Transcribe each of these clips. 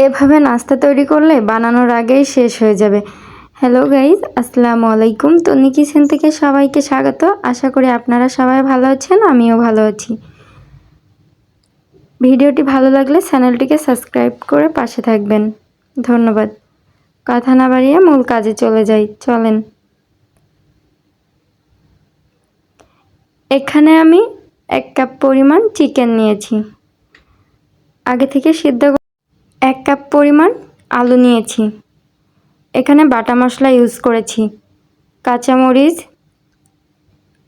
এভাবে নাস্তা তৈরি করলে বানানোর আগেই শেষ হয়ে যাবে। হ্যালো গাইজ, আসসালামু আলাইকুম। তন্নি কিচেন থেকে সবাইকে স্বাগত। আশা করি আপনারা সবাই ভালো আছেন, আমিও ভালো আছি। ভিডিওটি ভালো লাগলে চ্যানেলটিকে সাবস্ক্রাইব করে পাশে থাকবেন। ধন্যবাদ। কথা না বাড়িয়ে মূল কাজে চলে যাই, চলেন। এখানে আমি 1 কাপ পরিমাণ চিকেন নিয়েছি, আগে থেকে সিদ্ধ। 1 কাপ পরিমাণ আলু নিয়েছি। এখানে বাটা মশলা ইউজ করেছি, কাঁচামরিচ,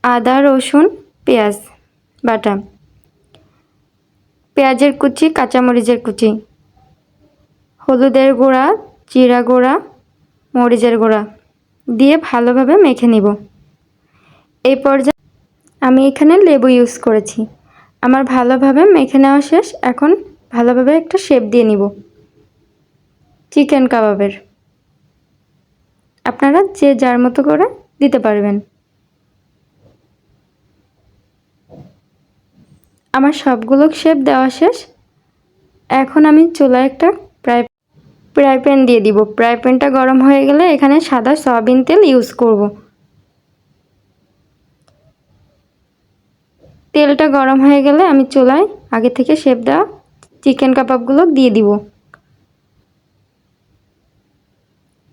আদা, রসুন, পেঁয়াজ বাটা, পেঁয়াজের কুচি, কাঁচামরিচের কুচি, হলুদের গুঁড়া, জিরা গুঁড়া, মরিচের গুঁড়া দিয়ে ভালোভাবে মেখে নিব। এই পর্যায়ে আমি এখানে লেবু ইউজ করেছি। আমার ভালোভাবে মেখে নেওয়া শেষ। এখন ভালোভাবে একটা শেপ দিয়ে নিব চিকেন কাবাবের। আপনারা যে যার মতো করে দিতে পারবেন। আমার সবগুলো শেপ দেওয়া শেষ। এখন আমি চুলায় একটা ফ্রাই প্যান দিয়ে দিব। ফ্রাই প্যানটা গরম হয়ে গেলে এখানে সাদা সয়াবিন তেল ইউজ করব। তেলটা গরম হয়ে গেলে আমি চুলায় আগে থেকে শেপ দেওয়া চিকেন কাবাবগুলো দিয়ে দিব।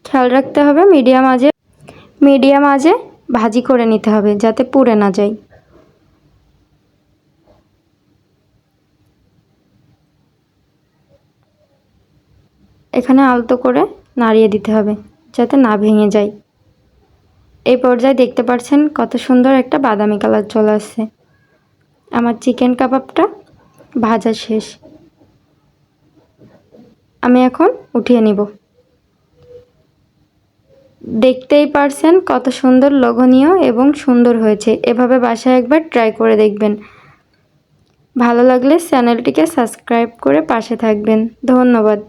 খেয়াল রাখতে হবে মিডিয়াম আঁচে ভাজি করে নিতে হবে, যাতে পুড়ে না যায়। এখানে আলতো করে নাড়িয়ে দিতে হবে যাতে না ভেঙে যায়। এই পর্যায়ে দেখতে পাচ্ছেন কত সুন্দর একটা বাদামি কালার চলে আসছে। আমার চিকেন কাবাবটা ভাজা শেষ। আমি এখন উঠিয়ে নিব। দেখতেই পারছেন কত সুন্দর, লোভনীয় এবং সুন্দর হয়েছে। এভাবে বাসায় একবার ট্রাই করে দেখবেন। ভালো লাগলে চ্যানেলটিকে সাবস্ক্রাইব করে পাশে থাকবেন। ধন্যবাদ।